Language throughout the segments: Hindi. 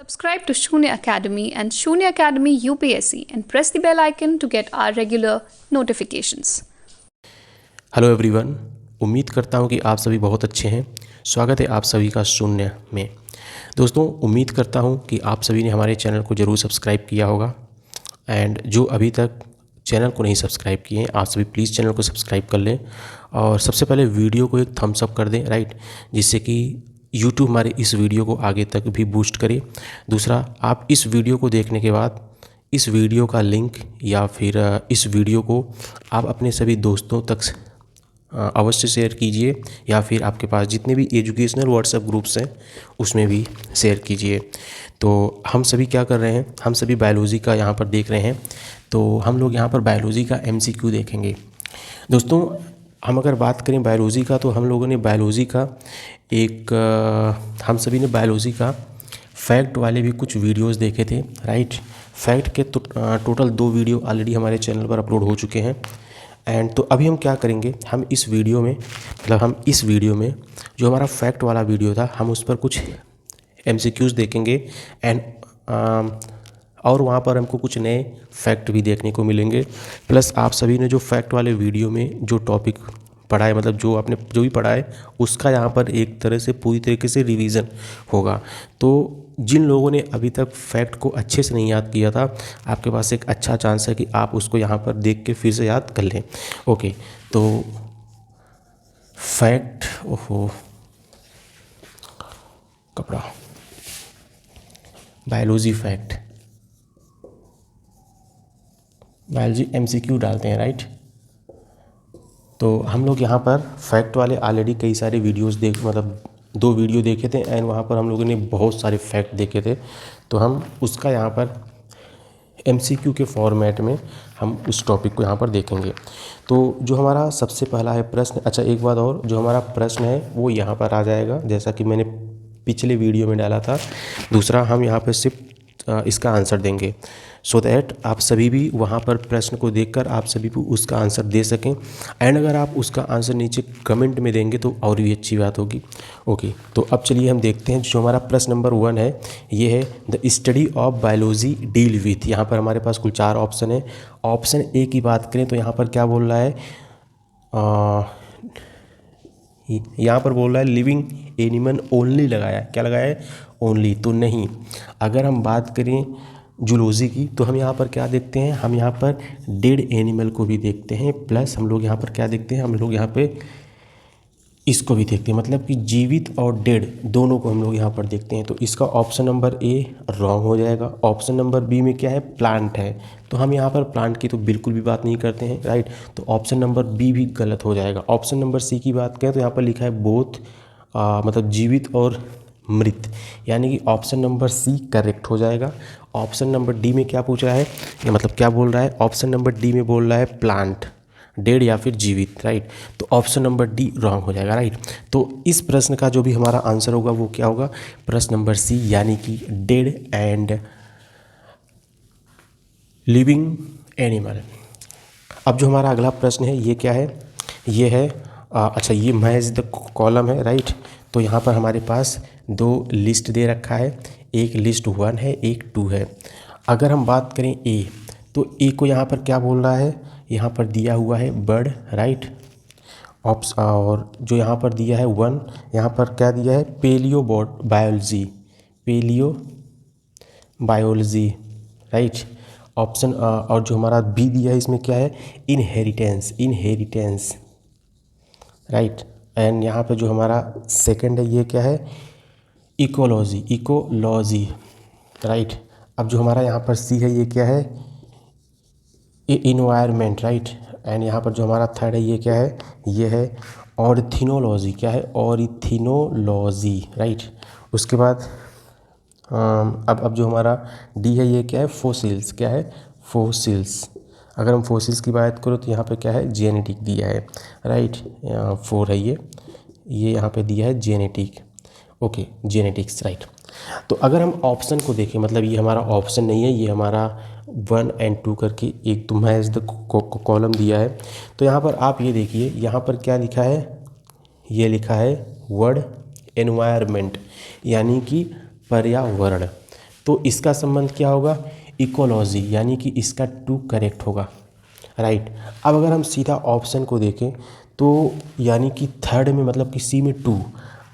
Subscribe to Shunya Academy and Shunya Academy UPSC and press the bell icon to get our regular notifications. Hello everyone, उम्मीद करता हूं कि आप सभी बहुत अच्छे हैं। स्वागत है आप सभी का शून्य में। दोस्तों, उम्मीद करता हूं कि आप सभी ने हमारे चैनल को ज़रूर सब्सक्राइब किया होगा एंड जो अभी तक चैनल को नहीं सब्सक्राइब किए हैं, आप सभी प्लीज़ चैनल को सब्सक्राइब कर लें और सबसे पहले वीडियो को एक थम्स अप कर दें, राइट, जिससे कि यूट्यूब हमारे इस वीडियो को आगे तक भी बूस्ट करे। दूसरा, आप इस वीडियो को देखने के बाद इस वीडियो का लिंक या फिर इस वीडियो को आप अपने सभी दोस्तों तक अवश्य शेयर कीजिए या फिर आपके पास जितने भी एजुकेशनल व्हाट्सएप ग्रुप्स हैं उसमें भी शेयर कीजिए। तो हम सभी क्या कर रहे हैं, हम सभी बायोलॉजी का यहाँ पर देख रहे हैं। तो हम लोग यहाँ पर बायोलॉजी का MCQ देखेंगे। दोस्तों, हम अगर बात करें बायोलॉजी का, तो हम लोगों ने बायोलॉजी का हम सभी ने बायोलॉजी का फैक्ट वाले भी कुछ वीडियोस देखे थे, राइट। फैक्ट के टोटल 2 वीडियो ऑलरेडी हमारे चैनल पर अपलोड हो चुके हैं। एंड तो अभी हम क्या करेंगे, हम इस वीडियो में जो हमारा फैक्ट वाला वीडियो था, हम उस पर कुछ MCQs देखेंगे एंड और वहाँ पर हमको कुछ नए फैक्ट भी देखने को मिलेंगे। प्लस आप सभी ने जो फैक्ट वाले वीडियो में जो टॉपिक पढ़ा है, मतलब जो आपने जो भी पढ़ा है, उसका यहाँ पर एक तरह से पूरी तरीके से रिवीजन होगा। तो जिन लोगों ने अभी तक फैक्ट को अच्छे से नहीं याद किया था, आपके पास एक अच्छा चांस है कि आप उसको यहाँ पर देख के फिर से याद कर लें। ओके, तो फैक्ट, ओहो कपड़ा, बायोलॉजी फैक्ट, बायोलॉजी MCQ डालते हैं, राइट। तो हम लोग यहाँ पर फैक्ट वाले ऑलरेडी कई सारे वीडियोस 2 वीडियो देखे थे एंड वहाँ पर हम लोगों ने बहुत सारे फैक्ट देखे थे। तो हम उसका यहाँ पर MCQ के फॉर्मेट में हम उस टॉपिक को यहाँ पर देखेंगे। तो जो हमारा सबसे पहला है प्रश्न, अच्छा एक बात और, जो हमारा प्रश्न है वो यहाँ पर आ जाएगा जैसा कि मैंने पिछले वीडियो में डाला था। दूसरा, हम यहाँ पर सिर्फ इसका आंसर देंगे सो दैट आप सभी भी वहाँ पर प्रश्न को देखकर आप सभी भी उसका आंसर दे सकें। एंड अगर आप उसका आंसर नीचे कमेंट में देंगे तो और भी अच्छी बात होगी। ओके, तो अब चलिए हम देखते हैं। जो हमारा प्रश्न नंबर 1 है, ये है the study of biology deal with. यहाँ पर हमारे पास कुल 4 ऑप्शन है। ऑप्शन ए की बात करें तो यहाँ पर क्या बोल रहा है, यहाँ पर बोल रहा है लिविंग एनिमल ओनली लगाया है। क्या लगाया है? ओनली, तो नहीं। अगर हम बात करें जूलॉजी की, तो हम यहाँ पर क्या देखते हैं, हम यहाँ पर डेड एनिमल को भी देखते हैं, प्लस हम लोग यहाँ पर क्या देखते हैं, हम लोग यहाँ पे इसको भी देखते हैं, मतलब कि जीवित और डेड दोनों को हम लोग यहाँ पर देखते हैं। तो इसका ऑप्शन नंबर ए रॉन्ग हो जाएगा। ऑप्शन नंबर बी में क्या है, प्लांट है, तो हम यहाँ पर प्लांट की तो बिल्कुल भी बात नहीं करते हैं, राइट। तो ऑप्शन नंबर बी भी गलत हो जाएगा। ऑप्शन नंबर सी की बात करें तो यहाँ पर लिखा है बोथ, मतलब जीवित और मृत, यानी कि ऑप्शन नंबर सी करेक्ट हो जाएगा। ऑप्शन नंबर डी में क्या पूछा है, मतलब क्या बोल रहा है, ऑप्शन नंबर डी में बोल रहा है प्लांट, डेड या फिर जीवित, राइट। तो ऑप्शन नंबर डी रॉन्ग हो जाएगा, राइट। तो इस प्रश्न का जो भी हमारा आंसर होगा वो क्या होगा, प्रश्न नंबर सी, यानी कि डेड एंड लिविंग एनिमल। अब जो हमारा अगला प्रश्न है ये क्या है, ये है अच्छा, ये मैच द कॉलम है, राइट। तो यहाँ पर हमारे पास 2 लिस्ट दे रखा है, एक लिस्ट 1 है, एक 2 है। अगर हम बात करें ए, तो ए को यहाँ पर क्या बोल रहा है, यहाँ पर दिया हुआ है बर्ड, राइट। और जो यहाँ पर दिया है 1, यहाँ पर क्या दिया है, paleo biology, paleo biology, right. Option और जो हमारा बी दिया है इसमें क्या है, इनहेरिटेंस, इनहेरिटेंस, राइट। एंड यहाँ पे जो हमारा सेकंड है ये क्या है, इकोलॉजी, इकोलॉजी, राइट। अब जो हमारा यहाँ पर सी है ये क्या है, इन्वायरमेंट, राइट। एंड यहाँ पर जो हमारा थर्ड है ये क्या है, ये है ऑर्थिनोलॉजी, क्या है, ऑर्थिनोलॉजी, राइट। उसके बाद अब जो हमारा डी है ये क्या है, फोसिल्स, क्या है, फोसिल्स। अगर हम फोसिल्स की बात करो तो यहाँ पे क्या है, जेनेटिक दिया है, राइट। 4 है ये यहाँ पे दिया है जेनेटिक, ओके, जेनेटिक्स, राइट। तो अगर हम ऑप्शन को देखें, मतलब ये हमारा ऑप्शन नहीं है, ये हमारा 1 और 2 करके एक तो मैच द कॉलम दिया है। तो यहाँ पर आप ये देखिए, यहाँ पर क्या लिखा है, ये लिखा है वर्ड एनवायरनमेंट, यानी कि पर्यावरण। तो इसका संबंध क्या होगा, इकोलॉजी, यानी कि इसका 2 करेक्ट होगा, राइट। अब अगर हम सीधा ऑप्शन को देखें तो यानी कि थर्ड में मतलब कि सी में 2,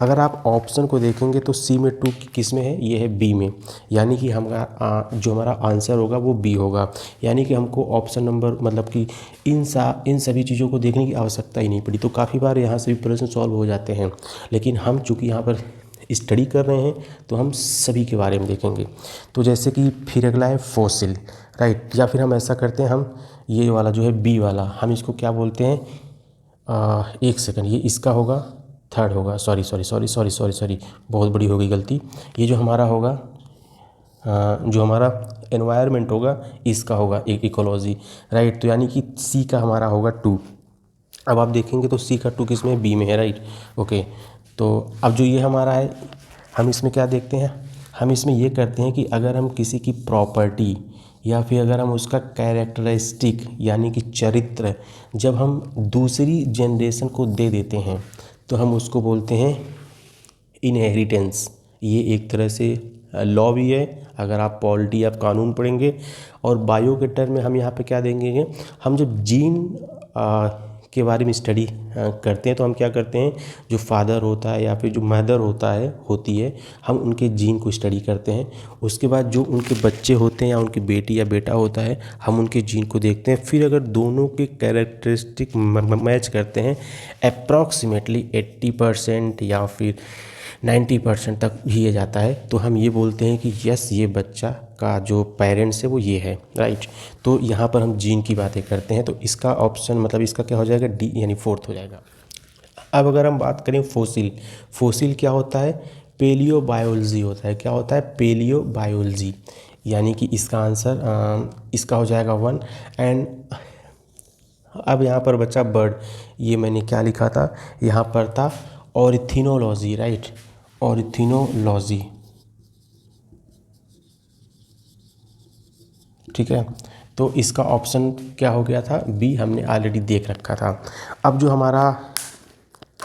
अगर आप ऑप्शन को देखेंगे तो सी में 2 किस में है, ये है बी में, यानी कि हमारा जो हमारा आंसर होगा वो बी होगा। यानी कि हमको ऑप्शन नंबर मतलब कि इन सभी चीज़ों को देखने की आवश्यकता ही नहीं पड़ी। तो काफ़ी बार यहाँ से भी प्रश्न सॉल्व हो जाते हैं, लेकिन हम चूँकि यहाँ पर स्टडी कर रहे हैं तो हम सभी के बारे में देखेंगे। तो जैसे कि फिर अगला है फॉसिल, राइट, या फिर हम ऐसा करते हैं, हम ये वाला जो है बी वाला, हम इसको क्या बोलते हैं, एक सेकंड, ये इसका होगा, थर्ड होगा, सॉरी, बहुत बड़ी हो गई गलती। ये जो हमारा होगा जो हमारा एनवायरनमेंट होगा इसका होगा एक इकोलॉजी, राइट। तो यानी कि सी का हमारा होगा 2। अब आप देखेंगे तो सी का 2 किस में है, बी में है, राइट, ओके। तो अब जो ये हमारा है, हम इसमें क्या देखते हैं, हम इसमें ये करते हैं कि अगर हम किसी की प्रॉपर्टी या फिर अगर हम उसका कैरेक्टरिस्टिक यानी कि चरित्र जब हम दूसरी जनरेशन को दे देते हैं तो हम उसको बोलते हैं इनहेरिटेंस। ये एक तरह से लॉ भी है, अगर आप पॉलिटी आप कानून पढ़ेंगे। और बायो के टर्म में हम यहाँ पे क्या देंगे, हम जब जीन के बारे में स्टडी करते हैं तो हम क्या करते हैं, जो फादर होता है या फिर जो मदर होती है, हम उनके जीन को स्टडी करते हैं। उसके बाद जो उनके बच्चे होते हैं या उनकी बेटी या बेटा होता है, हम उनके जीन को देखते हैं। फिर अगर दोनों के कैरेक्टरिस्टिक मैच करते हैं अप्रॉक्सीमेटली 80% या फिर 90% तक भी ये जाता है, तो हम ये बोलते हैं कि यस, ये बच्चा का जो पेरेंट्स है वो ये है, राइट। तो यहाँ पर हम जीन की बातें करते हैं, तो इसका ऑप्शन मतलब इसका क्या हो जाएगा, डी यानी 4th हो जाएगा। अब अगर हम बात करें फोसिल क्या होता है, पेलियोबायोलॉजी होता है। क्या होता है, पेलियोबायोलॉजी, यानी कि इसका आंसर इसका हो जाएगा 1। एंड अब यहाँ पर बच्चा बर्ड, ये मैंने क्या लिखा था, यहाँ पर था ऑर्निथोलॉजी, राइट, ऑर्निथोलॉजी, ठीक है। तो इसका ऑप्शन क्या हो गया था, बी, हमने ऑलरेडी देख रखा था। अब जो हमारा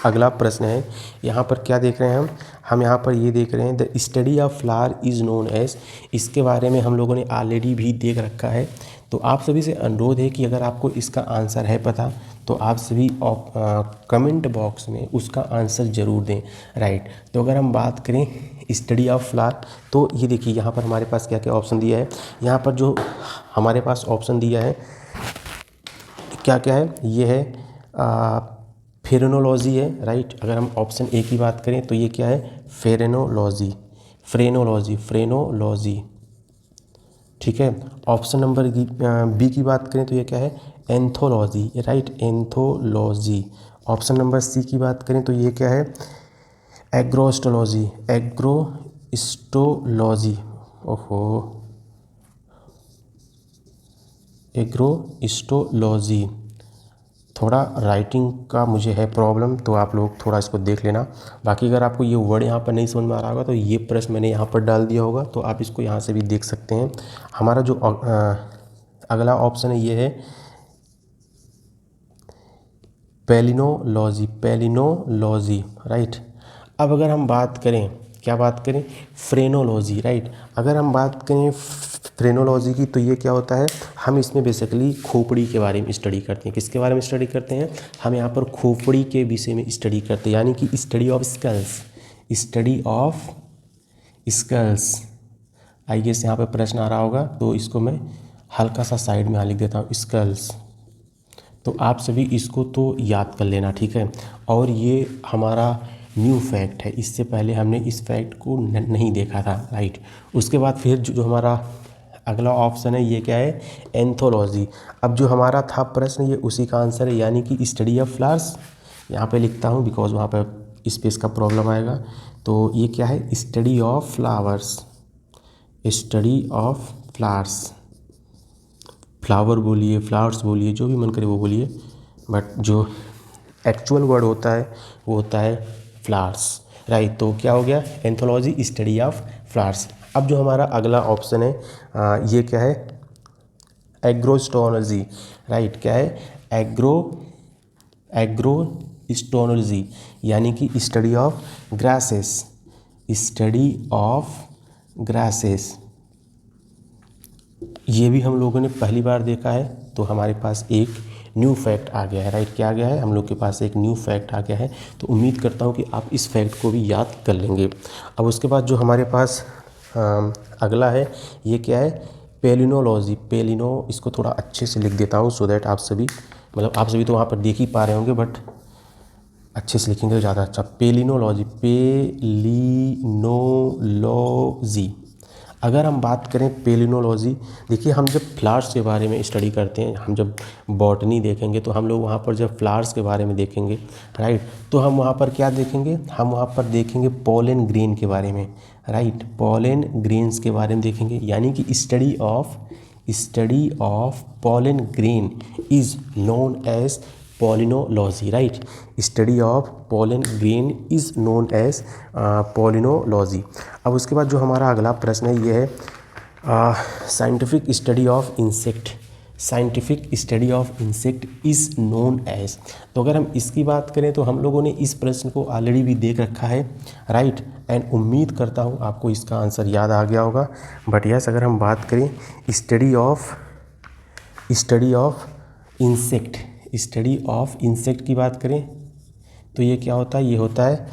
अगला प्रश्न है, यहाँ पर क्या देख रहे हैं हम यहाँ पर ये देख रहे हैं the study of flower is known as. इसके बारे में हम लोगों ने ऑलरेडी भी देख रखा है। तो आप सभी से अनुरोध है कि अगर आपको इसका आंसर है पता तो आप सभी कमेंट बॉक्स में उसका आंसर ज़रूर दें, राइट। तो अगर हम बात करें स्टडी ऑफ फ्लावर, तो ये देखिए यहाँ पर हमारे पास क्या क्या ऑप्शन दिया है। यहाँ पर जो हमारे पास ऑप्शन दिया है क्या क्या है, ये है फ्रेनोलॉजी है, राइट। अगर हम ऑप्शन ए की बात करें तो ये क्या है, फ्रेनोलॉजी, ठीक है। ऑप्शन नंबर बी की बात करें तो ये क्या है, anthology, right, anthology. Option number C की बात करें तो ये क्या है, एग्रोस्टोलॉजी, एग्रोस्टोलॉजी। थोड़ा राइटिंग का मुझे है प्रॉब्लम, तो आप लोग थोड़ा इसको देख लेना। बाकी अगर आपको ये वर्ड यहाँ पर नहीं समझ में आ रहा होगा तो ये प्रश्न मैंने यहाँ पर डाल दिया होगा, तो आप इसको यहाँ से भी देख सकते हैं। हमारा जो अगला ऑप्शन है ये है पेलिनोलॉजी, राइट। अब अगर हम बात करें, क्या बात करें, फ्रेनोलॉजी, राइट। अगर हम बात करें फ्रेनोलॉजी की तो ये क्या होता है, हम इसमें बेसिकली खोपड़ी के बारे में स्टडी करते हैं। किसके बारे में स्टडी करते हैं, हम यहाँ पर खोपड़ी के विषय में स्टडी करते हैं, यानी कि study of skulls. I guess यहाँ पर प्रश्न आ रहा होगा, तो इसको मैं हल्का सा साइड में लिख देता हूँ, स्कल्स। तो आप सभी इसको तो याद कर लेना, ठीक है। और ये हमारा न्यू फैक्ट है, इससे पहले हमने इस फैक्ट को नहीं देखा था, राइट। उसके बाद फिर जो हमारा अगला ऑप्शन है ये क्या है, एंथोलॉजी। अब जो हमारा था प्रश्न ये उसी का आंसर है, यानी कि स्टडी ऑफ फ्लावर्स। यहाँ पे लिखता हूँ बिकॉज वहाँ पर स्पेस का प्रॉब्लम आएगा। तो ये क्या है, स्टडी ऑफ फ्लावर्स, फ्लावर बोलिए, फ्लावर्स बोलिए, जो भी मन करे वो बोलिए, बट जो एक्चुअल वर्ड होता है वो होता है फ्लावर्स, राइट। तो क्या हो गया, एंथोलॉजी, स्टडी ऑफ फ्लावर्स। अब जो हमारा अगला ऑप्शन है ये क्या है, एग्रोस्टोलॉजी, राइट। क्या है, एग्रोस्टोलॉजी, यानी कि स्टडी ऑफ ग्रासेस, ये भी हम लोगों ने पहली बार देखा है, तो हमारे पास एक न्यू फैक्ट आ गया है, राइट। क्या आ गया है, हम लोग के पास एक न्यू फैक्ट आ गया है। तो उम्मीद करता हूँ कि आप इस फैक्ट को भी याद कर लेंगे। अब उसके बाद जो हमारे पास अगला है, ये क्या है, पेलिनोलॉजी। पेलिनो, इसको थोड़ा अच्छे से लिख देता हूँ सो दैट आप सभी, मतलब आप सभी तो वहाँ पर देख ही पा रहे होंगे, बट अच्छे से लिखेंगे तो ज़्यादा अच्छा। Palynology, palynology. अगर हम बात करें पेलिनोलॉजी, देखिए हम जब फ्लावर्स के बारे में स्टडी करते हैं, हम जब बॉटनी देखेंगे तो हम लोग वहाँ पर जब फ्लावर्स के बारे में देखेंगे, राइट, तो हम वहाँ पर क्या देखेंगे, हम वहाँ पर देखेंगे पोलन ग्रेन के बारे में, राइट। पोलन ग्रेन्स के बारे में देखेंगे, यानी कि study of pollen grain is known as palynology, right. Study of pollen grain is known as palynology. अब उसके बाद जो हमारा अगला प्रश्न है, ये है scientific study of insect. Scientific study of insect is known as. तो अगर हम इसकी बात करें तो हम लोगों ने इस प्रश्न को ऑलरेडी भी देख रखा है, राइट। एंड उम्मीद करता हूँ आपको इसका आंसर याद आ गया होगा। बट यस, अगर हम बात करें स्टडी ऑफ इंसेक्ट की बात करें तो ये क्या होता है, ये होता है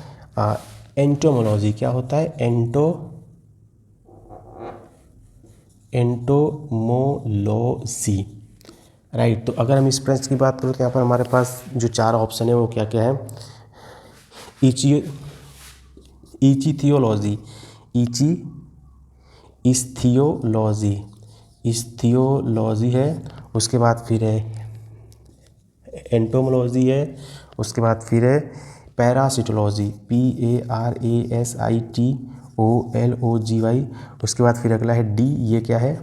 एंटोमोलॉजी। क्या होता है, एंटोमोलॉजी, राइट। तो अगर हम इस प्रश्न की बात करें तो यहाँ पर हमारे पास जो 4 ऑप्शन है वो क्या क्या है, इचिथियोलॉजी, इस्थियोलॉजी है। उसके बाद फिर है एंटोमोलॉजी है। उसके बाद फिर है पैरासिटोलॉजी, PARASITOLOGY। उसके बाद फिर अगला है डी, ये क्या है,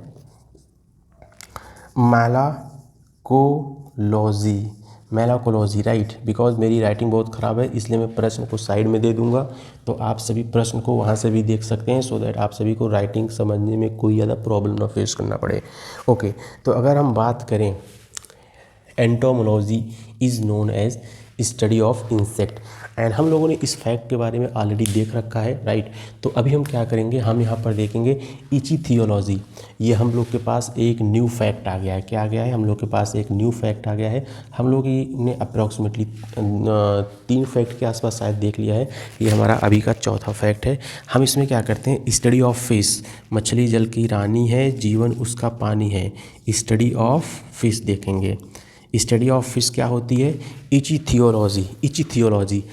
मैलाकोलॉजी, राइट। बिकॉज मेरी राइटिंग बहुत ख़राब है, इसलिए मैं प्रश्न को साइड में दे दूंगा, तो आप सभी प्रश्न को वहाँ से भी देख सकते हैं, सो दैट आप सभी को राइटिंग समझने में कोई ज़्यादा प्रॉब्लम ना फेस करना पड़े। ओके, तो अगर हम बात करें, entomology is known as study of insect. And हम लोगों ने इस फैक्ट के बारे में ऑलरेडी देख रखा है, राइट। तो अभी हम क्या करेंगे, हम यहाँ पर देखेंगे इचिथियोलॉजी। ये हम लोग के पास एक न्यू फैक्ट आ गया है। क्या आ गया है, हम लोग के पास एक न्यू फैक्ट आ गया है। हम लोग ने अप्रॉक्सीमेटली 3 फैक्ट के आसपास शायद देख लिया है, ये हमारा अभी का चौथा फैक्ट है। हम इसमें क्या करते हैं, स्टडी ऑफ फिश। मछली जल की रानी है, जीवन उसका पानी है। स्टडी ऑफ फिश देखेंगे। स्टडी ऑफ फिश क्या होती है, ichthyology. Ichthyology,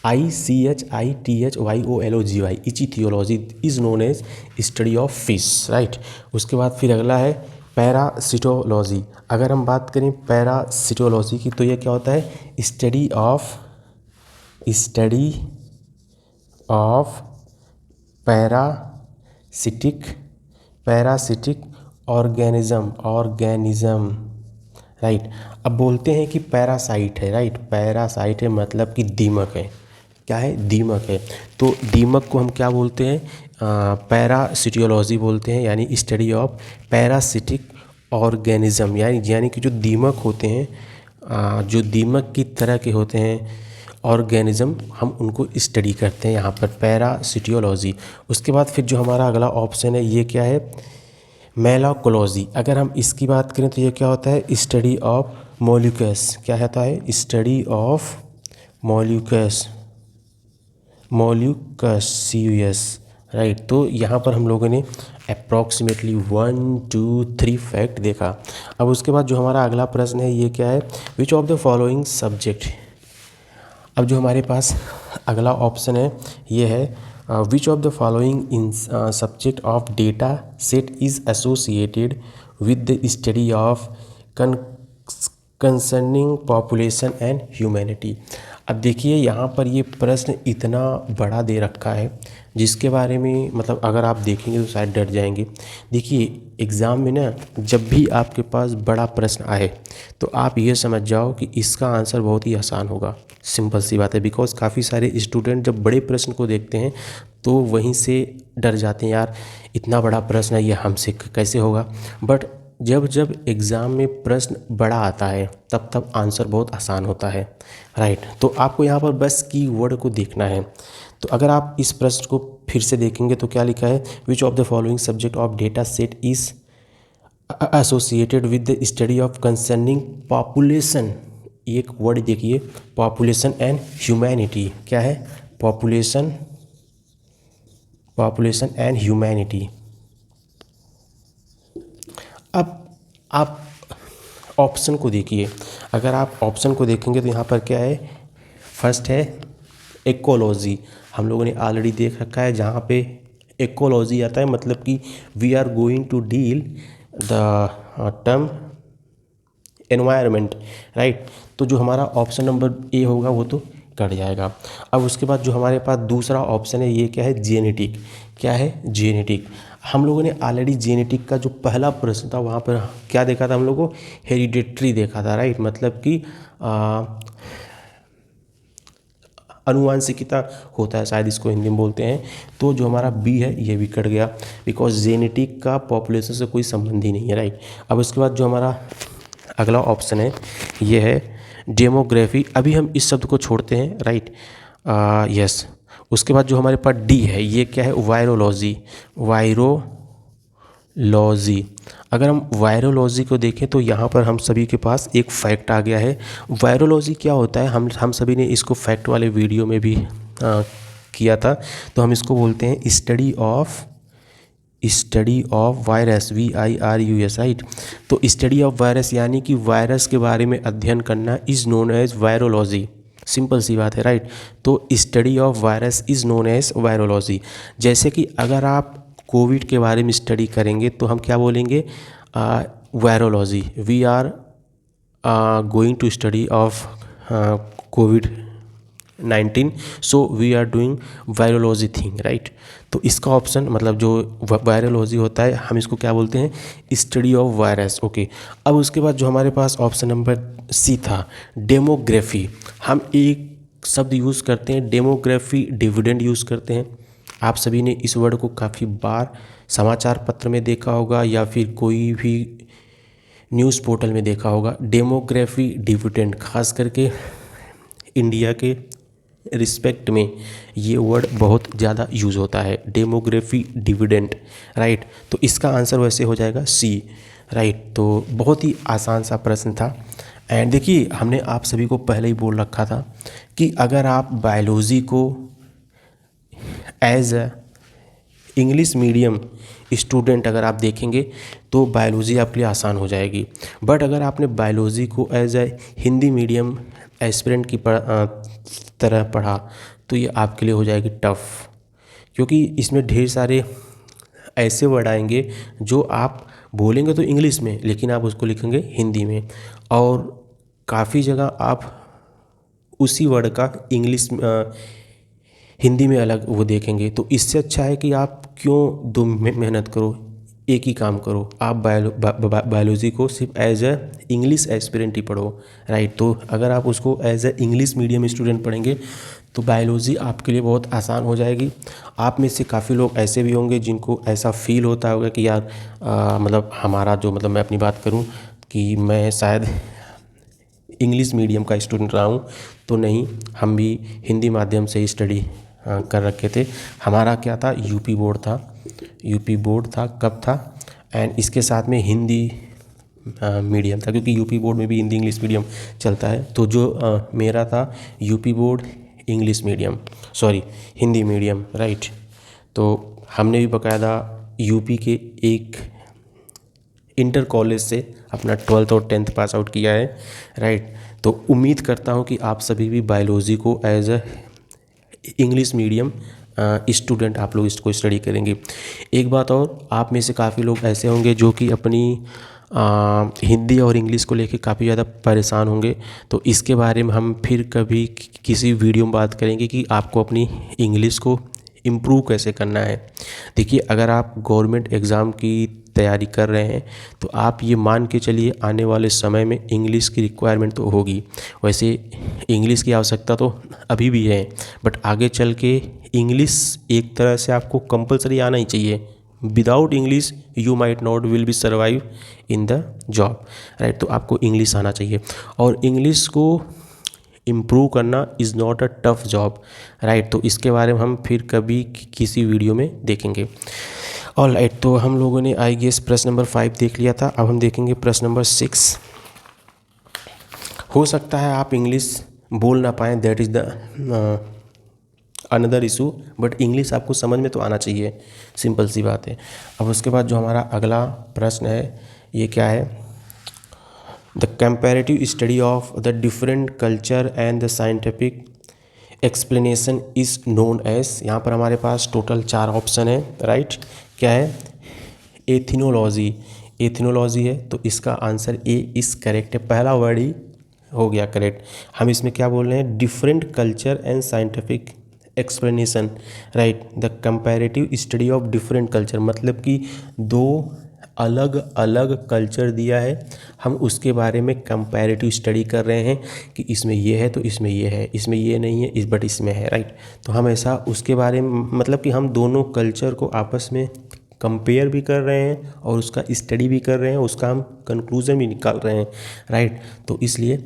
ICHITHYOLOGY, ichthyology is known as study of fish, right. उसके बाद फिर अगला है पैरासिटोलॉजी। अगर हम बात करें पैरासिटोलॉजी की तो ये क्या होता है, study of parasitic organism, right. अब बोलते हैं कि पैरासाइट है, राइट। पैरासाइट है मतलब कि दीमक है। क्या है, दीमक है। तो दीमक को हम क्या बोलते हैं, पैरासिटियोलॉजी बोलते हैं, यानी स्टडी ऑफ पैरासिटिक ऑर्गेनिज्म, यानी कि जो दीमक होते हैं, जो दीमक की तरह के होते हैं ऑर्गेनिज्म, हम उनको स्टडी करते हैं यहाँ पर, पैरासिटियोलॉजी। उसके बाद फिर जो हमारा अगला ऑप्शन है, ये क्या है, मैलाकोलॉजी। अगर हम इसकी बात करें तो ये क्या होता है, स्टडी ऑफ मोल्यूकस। क्या होता है, स्टडी ऑफ मोल्यूकस, CUS, राइट। तो यहाँ पर हम लोगों ने अप्रॉक्सीमेटली 1 2 3 फैक्ट देखा। अब उसके बाद जो हमारा अगला प्रश्न है, ये क्या है, which of the following subject. अब जो हमारे पास अगला ऑप्शन है, ये है which of the following subject of data set is associated with the study of concerning population and humanity। अब देखिए यहाँ पर ये प्रश्न इतना बड़ा दे रखा है, जिसके बारे में मतलब अगर आप देखेंगे तो शायद डर जाएंगे। देखिए एग्ज़ाम में ना जब भी आपके पास बड़ा प्रश्न आए तो आप ये समझ जाओ कि इसका आंसर बहुत ही आसान होगा। सिंपल सी बात है, बिकॉज़ काफ़ी सारे स्टूडेंट जब बड़े प्रश्न को देखते हैं तो वहीं से डर जाते हैं, यार इतना बड़ा प्रश्न है, ये हमसे कैसे होगा। बट जब एग्ज़ाम में प्रश्न बड़ा आता है तब आंसर बहुत आसान होता है, राइट। तो आपको यहाँ पर बस कीवर्ड को देखना है। तो अगर आप इस प्रश्न को फिर से देखेंगे तो क्या लिखा है, which of the following subject of data set is associated with the study of concerning population, एक वर्ड देखिए, पॉपुलेशन एंड ह्यूमैनिटी, क्या है, पॉपुलेशन एंड ह्यूमैनिटी। अब आप ऑप्शन को देखिए, अगर आप ऑप्शन को देखेंगे तो यहाँ पर क्या है, फर्स्ट है इकोलॉजी, हम लोगों ने ऑलरेडी देख रखा है, जहाँ पे इकोलॉजी आता है मतलब कि we are going to deal the term environment, right. तो जो हमारा ऑप्शन नंबर ए होगा वो तो कट जाएगा। अब उसके बाद जो हमारे पास दूसरा ऑप्शन है ये क्या है, जेनेटिक, क्या है, जेनेटिक। हम लोगों ने ऑलरेडी जेनेटिक का जो पहला प्रश्न था वहाँ पर क्या देखा था हम लोगों को, हेरिडेटरी देखा था, राइट, मतलब कि अनुवांशिकता होता है शायद इसको हिंदी में बोलते हैं। तो जो हमारा बी है ये भी कट गया, बिकॉज जेनेटिक का पॉपुलेशन से कोई संबंध ही नहीं है, राइट। अब उसके बाद जो हमारा अगला ऑप्शन है ये है डेमोग्राफी, अभी हम इस शब्द को छोड़ते हैं, राइट, यस। उसके बाद जो हमारे पास डी है ये क्या है, वायरोलॉजी, वायरोलॉजी। अगर हम वायरोलॉजी को देखें तो यहाँ पर हम सभी के पास एक फैक्ट आ गया है। वायरोलॉजी क्या होता है, हम सभी ने इसको फैक्ट वाले वीडियो में भी किया था। तो हम इसको बोलते हैं study of virus, VIRUS, right. तो स्टडी ऑफ वायरस यानी कि वायरस के बारे में अध्ययन करना is known as virology, simple सी बात है, राइट। तो study of virus is known as virology. जैसे कि अगर आप कोविड के बारे में स्टडी करेंगे तो हम क्या बोलेंगे, virology, we are going to study of COVID-19, so we are doing virology thing, right. तो इसका ऑप्शन मतलब जो वायरोलॉजी होता है हम इसको क्या बोलते हैं, स्टडी ऑफ वायरस, ओके। अब उसके बाद जो हमारे पास ऑप्शन नंबर सी था, डेमोग्राफी। हम एक शब्द यूज़ करते हैं डेमोग्राफी, डिविडेंड यूज़ करते हैं। आप सभी ने इस वर्ड को काफ़ी बार समाचार पत्र में देखा होगा या फिर कोई भी न्यूज़ पोर्टल में देखा होगा। डेमोग्राफी, डिविडेंड, खास करके इंडिया के रिस्पेक्ट में ये वर्ड बहुत ज़्यादा यूज़ होता है, डेमोग्राफी, डिविडेंड, राइट। तो इसका आंसर वैसे हो जाएगा सी, राइट। तो बहुत ही आसान सा प्रश्न था। एंड देखिए हमने आप सभी को पहले ही बोल रखा था कि अगर आप बायोलॉजी को as a English medium student अगर आप देखेंगे तो बायोलॉजी आपके लिए आसान हो जाएगी। बट अगर आपने बायोलॉजी को as a Hindi medium aspirant की तरह पढ़ा तो ये आपके लिए हो जाएगी टफ़, क्योंकि इसमें ढेर सारे ऐसे वर्ड आएंगे जो आप बोलेंगे तो इंग्लिश में लेकिन आप उसको लिखेंगे हिंदी में, और काफ़ी जगह आप उसी वर्ड का इंग्लिश हिंदी में अलग वो देखेंगे। तो इससे अच्छा है कि आप क्यों दो मेहनत करो, एक ही काम करो, आप बायोलॉजी को सिर्फ एज अ इंग्लिश एस्पिरेंट ही पढ़ो, राइट। तो अगर आप उसको as a English medium student पढ़ेंगे तो बायोलॉजी आपके लिए बहुत आसान हो जाएगी। आप में से काफ़ी लोग ऐसे भी होंगे जिनको ऐसा फील होता होगा कि यार मतलब हमारा जो मतलब मैं अपनी बात करूं कि मैं शायद इंग्लिश मीडियम का स्टूडेंट रहा हूँ, तो नहीं, हम भी हिंदी माध्यम से ही स्टडी कर रखे थे। हमारा क्या था, यूपी बोर्ड था, कब था, एंड इसके साथ में हिंदी मीडियम था, क्योंकि यूपी बोर्ड में भी हिंदी इंग्लिश मीडियम चलता है। तो जो मेरा था UP board English medium, sorry Hindi medium, right. तो हमने भी बाकायदा यूपी के एक इंटर कॉलेज से अपना 12th और 10th पास आउट किया है, राइट। तो उम्मीद करता हूँ कि आप सभी भी बायोलॉजी को as a English medium student आप लोग इसको स्टडी करेंगे। एक बात और, आप में से काफ़ी लोग ऐसे होंगे जो कि अपनी हिंदी और इंग्लिश को लेके काफ़ी ज़्यादा परेशान होंगे। तो इसके बारे में हम फिर कभी किसी वीडियो में बात करेंगे कि आपको अपनी इंग्लिश को इम्प्रूव कैसे करना है। देखिए अगर आप गवर्नमेंट एग्ज़ाम की तैयारी कर रहे हैं तो आप ये मान के चलिए आने वाले समय में इंग्लिश की रिक्वायरमेंट तो होगी। वैसे इंग्लिश की आवश्यकता तो अभी भी है, बट आगे चल के इंग्लिश एक तरह से आपको कंपलसरी आना ही चाहिए। Without English you might not will be survive in the job, right. तो आपको इंग्लिश आना चाहिए, और इंग्लिश को इम्प्रूव करना is not a tough job, right. तो इसके बारे में हम फिर कभी किसी वीडियो में देखेंगे। ऑलराइट, तो हम लोगों ने आई गेस प्रश्न नंबर 5 देख लिया था। अब हम देखेंगे प्रश्न नंबर 6। हो सकता है आप इंग्लिश बोल ना पाएँ, that is the another issue, but English आपको समझ में तो आना चाहिए, सिंपल सी बात है। अब उसके बाद जो हमारा अगला प्रश्न है ये क्या है, the comparative study of the different culture and the scientific explanation is known as. यहाँ पर हमारे पास टोटल 4 ऑप्शन है, राइट। क्या है, एथिनोलॉजी। एथिनोलॉजी है तो इसका आंसर ए इज़ करेक्ट है, पहला वर्ड ही हो गया करेक्ट। हम इसमें क्या बोल रहे हैं, different culture and scientific explanation, right. The comparative study of different culture, मतलब कि 2 अलग अलग कल्चर दिया है, हम उसके बारे में कंपैरेटिव स्टडी कर रहे हैं कि इसमें ये है तो इसमें ये है, इसमें ये नहीं है इस बट इसमें है, राइट। तो हम ऐसा उसके बारे में, मतलब कि हम दोनों कल्चर को आपस में कंपेयर भी कर रहे हैं और उसका स्टडी भी कर रहे हैं, उसका हम कंक्लूजन भी निकाल रहे हैं, राइट। तो इसलिए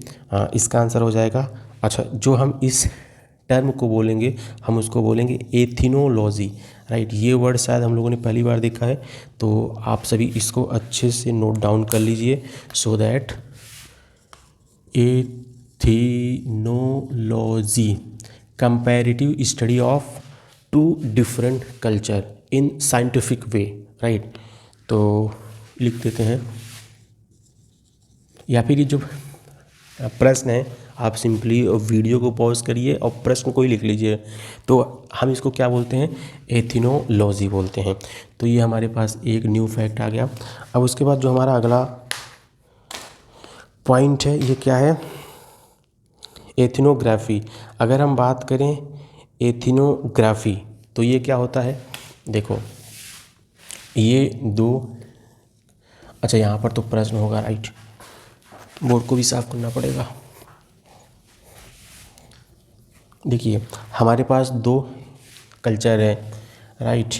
इसका आंसर हो जाएगा, अच्छा जो हम इस टर्म को बोलेंगे हम उसको बोलेंगे एथिनोलॉजी, राइट। ये वर्ड शायद हम लोगों ने पहली बार देखा है, तो आप सभी इसको अच्छे से नोट डाउन कर लीजिए, so that ethnology comparative study of 2 different culture in scientific way, right. तो लिख देते हैं, या फिर ये जो प्रश्न है आप सिंपली वीडियो को पॉज करिए और प्रश्न को ही लिख लीजिए। तो हम इसको क्या बोलते हैं, एथिनोलॉजी बोलते हैं। तो ये हमारे पास एक न्यू फैक्ट आ गया। अब उसके बाद जो हमारा अगला पॉइंट है ये क्या है, एथिनोग्राफी। अगर हम बात करें एथिनोग्राफी तो ये क्या होता है, देखो ये 2, अच्छा यहाँ पर तो प्रश्न होगा, राइट, बोर्ड को भी साफ करना पड़ेगा। देखिए हमारे पास 2 कल्चर है, राइट।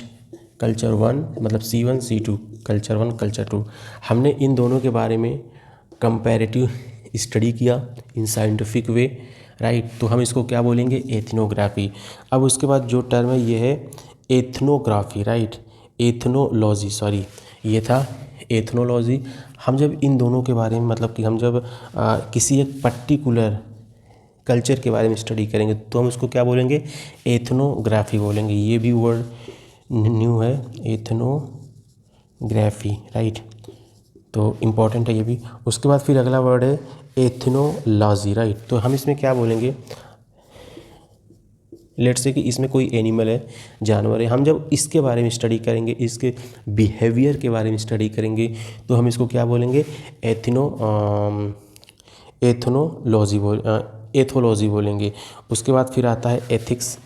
कल्चर 1 मतलब C1 C2, कल्चर 1 कल्चर 2। हमने इन दोनों के बारे में कंपैरेटिव स्टडी किया इन साइंटिफिक वे, राइट। तो हम इसको क्या बोलेंगे, एथिनोग्राफी। अब उसके बाद जो टर्म है ये है एथनोग्राफी, राइट। एथनोलॉजी, सॉरी ये था एथनोलॉजी। हम जब इन दोनों के बारे में, मतलब कि हम जब किसी एक पर्टिकुलर कल्चर के बारे में स्टडी करेंगे तो हम उसको क्या बोलेंगे, एथनोग्राफी बोलेंगे। ये भी वर्ड न्यू है, एथनोग्राफी, राइट। तो इम्पॉर्टेंट है ये भी। उसके बाद फिर अगला वर्ड है एथनोलॉजी, राइट। तो हम इसमें क्या बोलेंगे, लेट्स से कि इसमें कोई एनिमल है, जानवर है, हम जब इसके बारे में स्टडी करेंगे, इसके बिहेवियर के बारे में स्टडी करेंगे तो हम इसको क्या बोलेंगे, एथोलॉजी बोलेंगे। उसके बाद फिर आता है एथिक्स।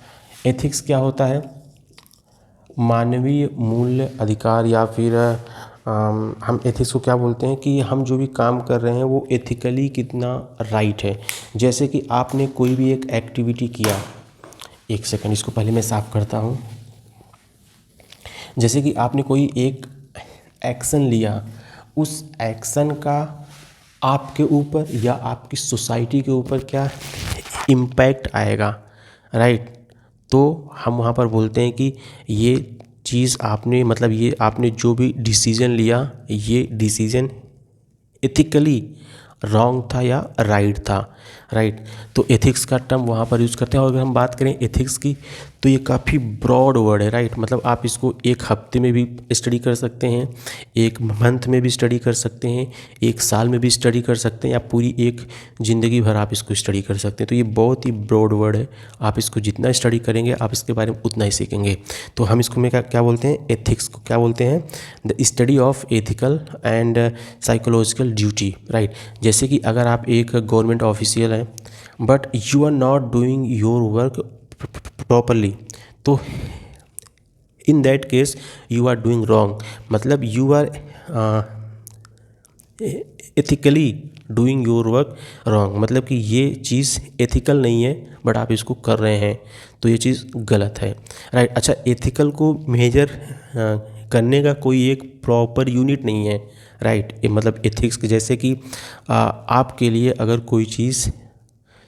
एथिक्स क्या होता है, मानवीय मूल्य अधिकार, या फिर हम एथिक्स को क्या बोलते हैं कि हम जो भी काम कर रहे हैं वो एथिकली कितना राइट है। जैसे कि आपने कोई भी एक एक्टिविटी किया, एक सेकंड इसको पहले मैं साफ करता हूँ। जैसे कि आपने कोई एक एक्शन लिया, उस एक्शन का आपके ऊपर या आपकी सोसाइटी के ऊपर क्या इम्पैक्ट आएगा, राइट। तो हम वहाँ पर बोलते हैं कि ये चीज़ आपने, मतलब ये आपने जो भी डिसीजन लिया, ये डिसीजन एथिकली रॉन्ग था या राइट था, राइट। तो एथिक्स का टर्म वहाँ पर यूज़ करते हैं। और अगर हम बात करें एथिक्स की तो ये काफ़ी ब्रॉड वर्ड है, राइट। मतलब आप इसको एक हफ्ते में भी स्टडी कर सकते हैं, एक मंथ में भी स्टडी कर सकते हैं, एक साल में भी स्टडी कर सकते हैं, या पूरी एक ज़िंदगी भर आप इसको स्टडी कर सकते हैं। तो ये बहुत ही ब्रॉड वर्ड है, आप इसको जितना स्टडी करेंगे आप इसके बारे में उतना ही सीखेंगे। तो हम इसको में क्या बोलते हैं, एथिक्स को क्या बोलते हैं, the study of ethical and psychological duty, right. जैसे कि अगर आप एक गवर्नमेंट ऑफिशियल हैं but you are not doing your work properly, तो in that case you are doing wrong, मतलब you are ethically doing your work wrong, मतलब कि ये चीज़ एथिकल नहीं है बट आप इसको कर रहे हैं, तो ये चीज़ गलत है, राइट। अच्छा, एथिकल को मेजर करने का कोई एक प्रॉपर यूनिट नहीं है, राइट। मतलब एथिक्स, जैसे कि आपके लिए अगर कोई चीज़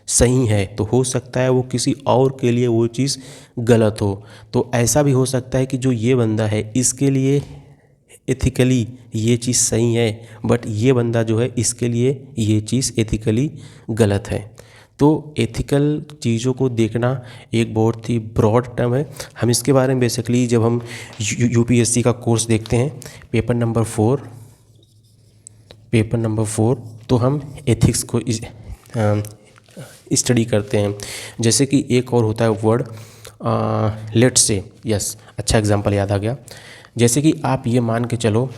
सही है तो हो सकता है वो किसी और के लिए वो चीज़ गलत हो। तो ऐसा भी हो सकता है कि जो ये बंदा है इसके लिए एथिकली ये चीज़ सही है, बट ये बंदा जो है इसके लिए ये चीज़ एथिकली गलत है। तो एथिकल चीज़ों को देखना एक बहुत ही ब्रॉड टर्म है। हम इसके बारे में बेसिकली जब हम यूपीएससी का कोर्स देखते हैं पेपर नंबर 4 तो हम एथिक्स को स्टडी करते हैं। जैसे कि एक और होता है वर्ड लेट्स से, यस अच्छा एग्जांपल याद आ गया। जैसे कि आप ये मान के चलो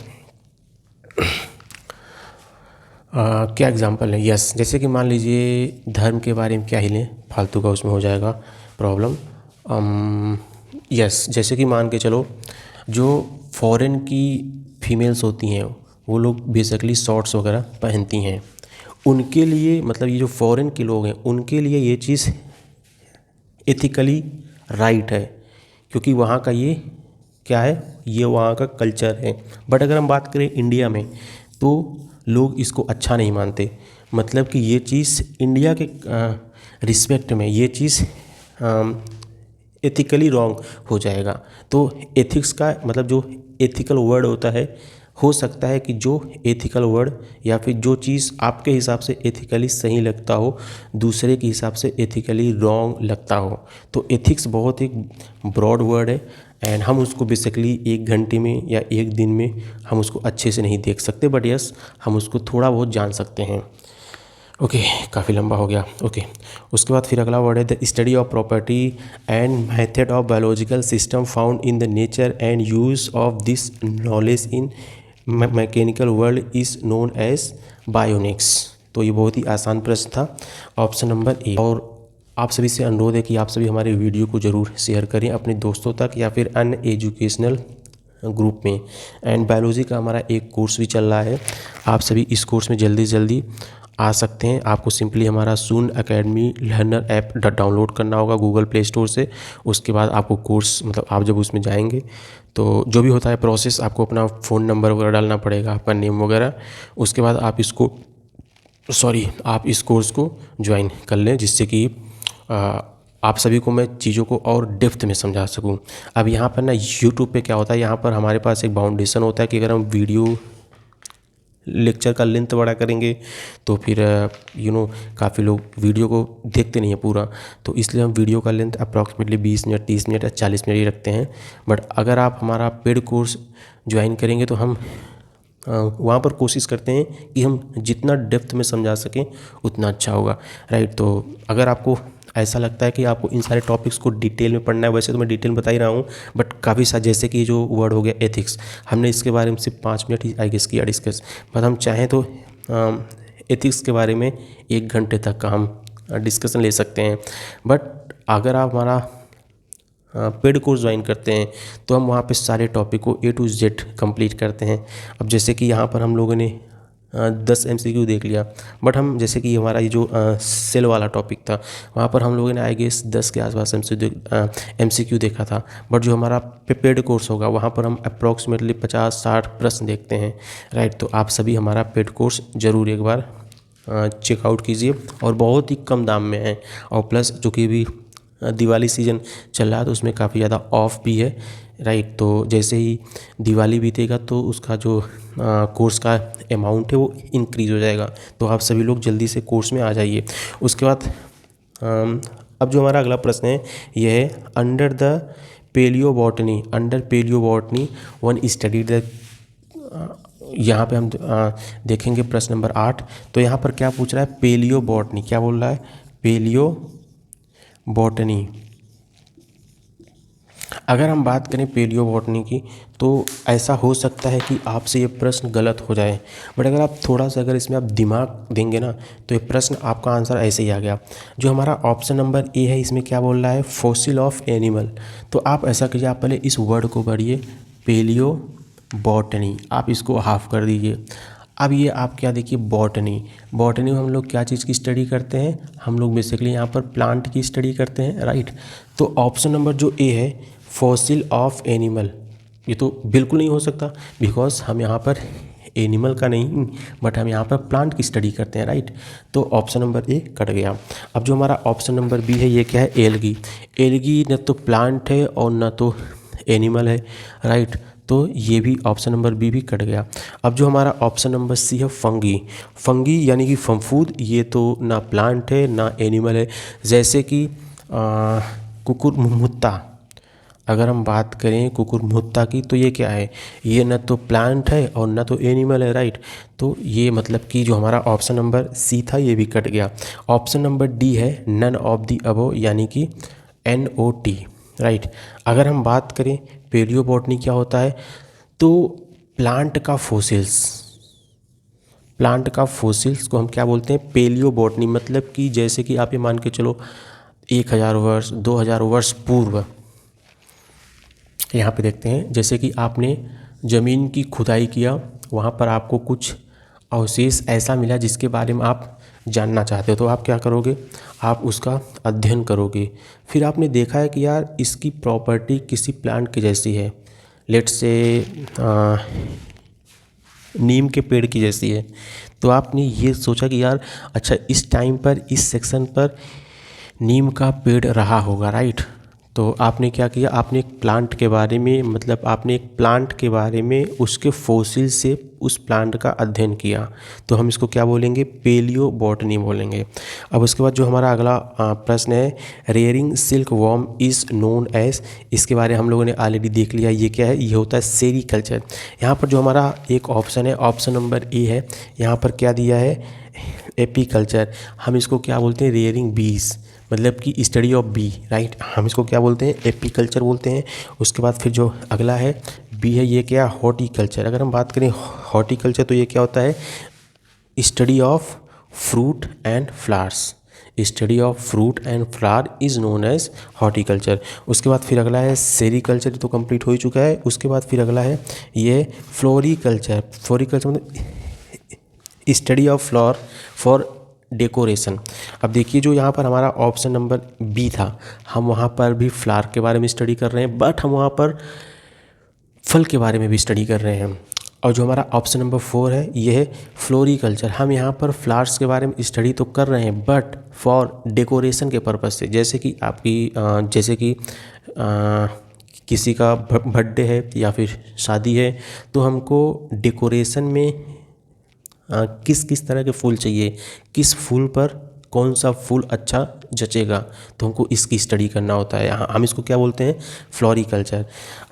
क्या एग्जांपल है, यस जैसे कि मान लीजिए धर्म के बारे में क्या ही लें, फालतू का उसमें हो जाएगा प्रॉब्लम। यस जैसे कि मान के चलो जो फॉरेन की फीमेल्स होती हैं वो लोग बेसिकली शॉर्ट्स वगैरह पहनती हैं, उनके लिए मतलब ये जो फॉरेन के लोग हैं उनके लिए ये चीज़ एथिकली राइट है, क्योंकि वहाँ का ये क्या है, ये वहाँ का कल्चर है। बट अगर हम बात करें इंडिया में तो लोग इसको अच्छा नहीं मानते, मतलब कि ये चीज़ इंडिया के रिस्पेक्ट में ये चीज़ एथिकली रॉन्ग हो जाएगा। तो एथिक्स का मतलब जो एथिकल वर्ड होता है, हो सकता है कि जो एथिकल वर्ड या फिर जो चीज़ आपके हिसाब से एथिकली सही लगता हो दूसरे के हिसाब से एथिकली रॉन्ग लगता हो। तो एथिक्स बहुत एक ब्रॉड वर्ड है एंड हम उसको बेसिकली 1 घंटे में या 1 दिन में हम उसको अच्छे से नहीं देख सकते, बट यस हम उसको थोड़ा बहुत जान सकते हैं। ओके काफ़ी लंबा हो गया। ओके उसके बाद फिर अगला वर्ड है the study of property and method of biological system found in the nature and use of this knowledge in mechanical world is known as bionics. तो ये बहुत ही आसान प्रश्न था, ऑप्शन नंबर ए। और आप सभी से अनुरोध है कि आप सभी हमारे वीडियो को ज़रूर शेयर करें अपने दोस्तों तक या फिर अन्य एजुकेशनल ग्रुप में। एंड बायोलॉजी का हमारा एक कोर्स भी चल रहा है, आप सभी इस कोर्स में जल्दी से जल्दी आ सकते हैं। आपको सिंपली हमारा सून एकेडमी लर्नर ऐप डाउनलोड करना होगा गूगल प्ले स्टोर से। उसके बाद आपको कोर्स मतलब आप जब उसमें जाएंगे तो जो भी होता है प्रोसेस, आपको अपना फ़ोन नंबर वगैरह डालना पड़ेगा, आपका नेम वगैरह। उसके बाद आप इस कोर्स को ज्वाइन कर लें, जिससे कि आप सभी को मैं चीज़ों को और डेप्थ में समझा सकूं। अब यहाँ पर ना यूट्यूब पे क्या होता है, यहाँ पर हमारे पास एक बाउंडेशन होता है कि अगर हम वीडियो लेक्चर का लेंथ बड़ा करेंगे तो फिर काफ़ी लोग वीडियो को देखते नहीं हैं पूरा, तो इसलिए हम वीडियो का लेंथ अप्रॉक्सीमेटली 20 मिनट 30 मिनट या 40 मिनट ही रखते हैं। बट अगर आप हमारा पेड कोर्स ज्वाइन करेंगे तो हम वहाँ पर कोशिश करते हैं कि हम जितना डेप्थ में समझा सकें उतना अच्छा होगा, राइट। तो अगर आपको ऐसा लगता है कि आपको इन सारे टॉपिक्स को डिटेल में पढ़ना है, वैसे तो मैं डिटेल में बता ही रहा हूँ, बट काफ़ी सारे जैसे कि जो वर्ड हो गया एथिक्स, हमने इसके बारे में सिर्फ 5 मिनट ही आई गेस किया डिस्कस, बट हम चाहें तो एथिक्स के बारे में 1 घंटे तक का हम डिस्कशन ले सकते हैं। बट अगर आप हमारा पेड कोर्स ज्वाइन करते हैं तो हम वहाँ पे सारे टॉपिक को A to Z कंप्लीट करते हैं। अब जैसे कि यहाँ पर हम लोगों ने 10 MCQ देख लिया, बट हम जैसे कि हमारा ये जो सेल वाला टॉपिक था वहाँ पर हम लोगों ने आई गेस 10 के आसपास MCQ देखा था। बट जो हमारा पेड कोर्स होगा वहाँ पर हम अप्रॉक्सीमेटली 50-60 प्रश्न देखते हैं, राइट। तो आप सभी हमारा पेड कोर्स ज़रूर एक बार चेकआउट कीजिए, और बहुत ही कम दाम में है। और प्लस जो कि भी दिवाली सीज़न चल रहा है तो उसमें काफ़ी ज़्यादा ऑफ भी है, राइट। तो जैसे ही दिवाली बीतेगा तो उसका जो कोर्स का अमाउंट है वो इंक्रीज़ हो जाएगा, तो आप सभी लोग जल्दी से कोर्स में आ जाइए। उसके बाद अब जो हमारा अगला प्रश्न है यह है under palaeobotany one studied the, यहाँ पे हम देखेंगे प्रश्न नंबर 8। तो यहाँ पर क्या पूछ रहा है, पेलियोबॉटनी, क्या बोल रहा है, पेलियोबॉटनी। अगर हम बात करें पेलियोबॉटनी की तो ऐसा हो सकता है कि आपसे ये प्रश्न गलत हो जाए, बट अगर आप थोड़ा सा अगर इसमें आप दिमाग देंगे ना तो ये प्रश्न आपका आंसर ऐसे ही आ गया। जो हमारा ऑप्शन नंबर ए है इसमें क्या बोल रहा है, फॉसिल ऑफ एनिमल। तो आप ऐसा कीजिए, आप पहले इस वर्ड को पढ़िए पेलियोबॉटनी, आप इसको हाफ कर दीजिए। अब ये आप क्या देखिए, बॉटनी में हम लोग क्या चीज़ की स्टडी करते हैं, हम लोग बेसिकली यहाँ पर प्लांट की स्टडी करते हैं, राइट। तो ऑप्शन नंबर जो ए है फॉसिल ऑफ एनिमल, ये तो बिल्कुल नहीं हो सकता, बिकॉज हम यहाँ पर एनिमल का नहीं, बट हम यहाँ पर प्लांट की स्टडी करते हैं, राइट। तो ऑप्शन नंबर ए कट गया। अब जो हमारा ऑप्शन नंबर बी है ये क्या है, एल्गी। एल्गी न तो प्लांट है और न तो एनिमल है, राइट। तो ये भी ऑप्शन नंबर बी भी कट गया। अब जो हमारा ऑप्शन नंबर सी है फंगी। फंगी यानी कि फंफूद, ये तो ना प्लांट है ना एनिमल है। जैसे कि कुकुरमुत्ता, अगर हम बात करें कुकुरमुत्ता की, तो ये क्या है, ये न तो प्लांट है और न तो एनिमल है, राइट। तो ये मतलब कि जो हमारा ऑप्शन नंबर सी था ये भी कट गया। ऑप्शन नंबर डी है नन ऑफ दी अबव, यानी कि NOT, राइट। अगर हम बात करें पेलियोबॉटनी क्या होता है, तो प्लांट का फोसिल्स को हम क्या बोलते हैं, पेलियोबॉटनी। मतलब कि जैसे कि आप ये मान के चलो 1000 वर्ष 2000 वर्ष पूर्व, यहाँ पे देखते हैं जैसे कि आपने ज़मीन की खुदाई किया, वहाँ पर आपको कुछ अवशेष ऐसा मिला जिसके बारे में आप जानना चाहते हो, तो आप क्या करोगे, आप उसका अध्ययन करोगे। फिर आपने देखा है कि यार इसकी प्रॉपर्टी किसी प्लांट की जैसी है, लेट्स से नीम के पेड़ की जैसी है, तो आपने ये सोचा कि यार अच्छा इस टाइम पर इस सेक्शन पर नीम का पेड़ रहा होगा, राइट। तो आपने क्या किया, आपने एक प्लांट के बारे में, मतलब आपने एक प्लांट के बारे में उसके फॉसिल से उस प्लांट का अध्ययन किया, तो हम इसको क्या बोलेंगे, पेलियोबॉटनी बोलेंगे। अब उसके बाद जो हमारा अगला प्रश्न है, rearing silk worm is known as, इसके बारे में हम लोगों ने ऑलरेडी देख लिया, ये क्या है, ये होता है सेरीकल्चर। यहाँ पर जो हमारा एक ऑप्शन है, ऑप्शन नंबर ए है, यहाँ पर क्या दिया है, एपीकल्चर। हम इसको क्या बोलते हैं, रेयरिंग बीज, मतलब कि स्टडी ऑफ बी, राइट। हम इसको क्या बोलते हैं, एपीकल्चर बोलते हैं। उसके बाद फिर जो अगला है बी है, ये क्या, हॉर्टिकल्चर। अगर हम बात करें हॉर्टिकल्चर, तो ये क्या होता है, study of fruit and flowers. Study of fruit and flower is known as horticulture. उसके बाद फिर अगला है सेरीकल्चर, तो कंप्लीट हो ही चुका है। उसके बाद फिर अगला है ये फ्लोरिकल्चर। फ्लोरिकल्चर मतलब study of flower for decoration. अब देखिए जो यहाँ पर हमारा ऑप्शन नंबर बी था, हम वहाँ पर भी फ्लावर के बारे में स्टडी कर रहे हैं, बट हम वहाँ पर फल के बारे में भी स्टडी कर रहे हैं। और जो हमारा ऑप्शन नंबर 4 है ये है फ्लोरिकल्चर। हम यहाँ पर फ्लावर्स के बारे में स्टडी तो कर रहे हैं, बट फॉर डेकोरेशन के पर्पज़ से। जैसे कि आपकी किसी का बर्थडे है या फिर शादी है, तो हमको डेकोरेशन में किस किस तरह के फूल चाहिए, किस फूल पर कौन सा फूल अच्छा जचेगा, तो हमको इसकी स्टडी करना होता है। हम इसको क्या बोलते हैं, फ्लोरिकल्चर।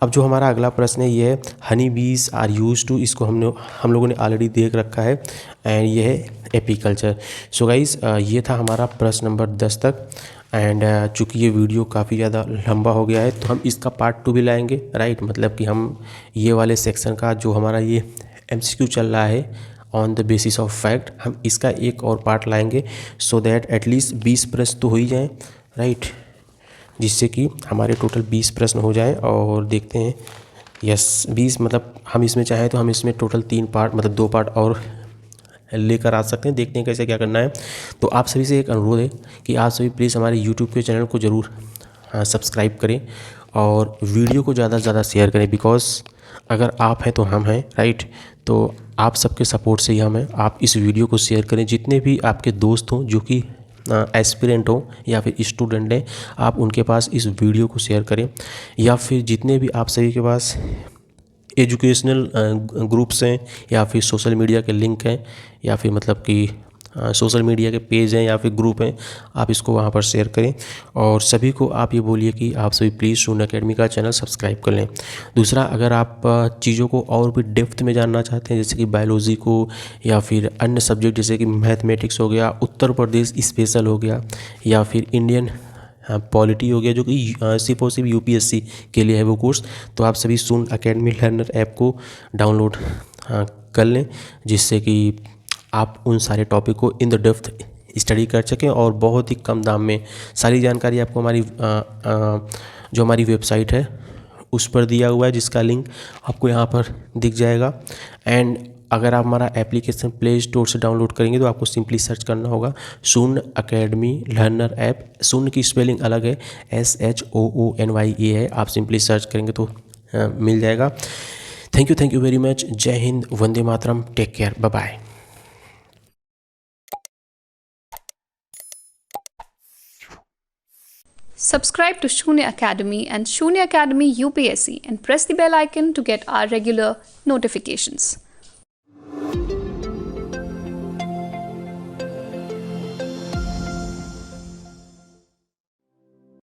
अब जो हमारा अगला प्रश्न है ये है Honey bees are use to, इसको हम लोगों ने ऑलरेडी देख रखा है, एंड ये है एपीकल्चर। सो गाइस ये था हमारा प्रश्न नंबर 10 तक। एंड चूँकि ये वीडियो काफ़ी ज़्यादा लंबा हो गया है, तो हम इसका पार्ट 2 भी लाएंगे, राइट। मतलब कि हम ये वाले सेक्शन का जो हमारा ये MCQ चल रहा है on the basis of fact, हम इसका एक और पार्ट लाएंगे, सो दैट एटलीस्ट 20 प्रश्न तो हो ही जाएँ, राइट। जिससे कि हमारे टोटल 20 प्रश्न हो जाए। और देखते हैं, यस 20 मतलब हम इसमें चाहें तो हम इसमें टोटल 3 पार्ट मतलब 2 पार्ट और लेकर आ सकते हैं। देखते हैं कैसे क्या करना है। तो आप सभी से एक अनुरोध है कि आप सभी प्लीज़ हमारे यूट्यूब के चैनल को ज़रूर सब्सक्राइब करें और वीडियो को ज़्यादा से ज़्यादा शेयर करें, बिकॉज अगर आप हैं तो हम हैं, राइट। तो आप सबके सपोर्ट से ही हम हैं। आप इस वीडियो को शेयर करें, जितने भी आपके दोस्त हों जो कि एस्पिरेंट हो या फिर स्टूडेंट हैं, आप उनके पास इस वीडियो को शेयर करें। या फिर जितने भी आप सभी के पास एजुकेशनल ग्रुप्स हैं या फिर सोशल मीडिया के लिंक हैं या फिर मतलब कि सोशल मीडिया के पेज हैं या फिर ग्रुप हैं, आप इसको वहाँ पर शेयर करें। और सभी को आप ये बोलिए कि आप सभी प्लीज़ शून्य अकेडमी का चैनल सब्सक्राइब कर लें। दूसरा, अगर आप चीज़ों को और भी डेप्थ में जानना चाहते हैं, जैसे कि बायोलॉजी को या फिर अन्य सब्जेक्ट जैसे कि मैथमेटिक्स हो गया, उत्तर प्रदेश स्पेशल हो गया, या फिर इंडियन पॉलिटी हो गया, जो कि सिर्फ और सिर्फ UPSC के लिए है वो कोर्स, तो आप सभी शून्य अकेडमी लर्नर ऐप को डाउनलोड कर लें, जिससे कि आप उन सारे टॉपिक को इन द डेप्थ स्टडी कर सकें और बहुत ही कम दाम में। सारी जानकारी आपको हमारी जो हमारी वेबसाइट है उस पर दिया हुआ है, जिसका लिंक आपको यहाँ पर दिख जाएगा। एंड अगर आप हमारा एप्लीकेशन प्ले स्टोर से डाउनलोड करेंगे तो आपको सिंपली सर्च करना होगा शून्य अकेडमी लर्नर ऐप। शून्य की स्पेलिंग अलग है, SHOONYA है, आप सिंपली सर्च करेंगे तो मिल जाएगा। Thank you very much. जय हिंद, वंदे मातरम, take care, bye bye. Subscribe to Shunya Academy and Shunya Academy UPSC and press the bell icon to get our regular notifications.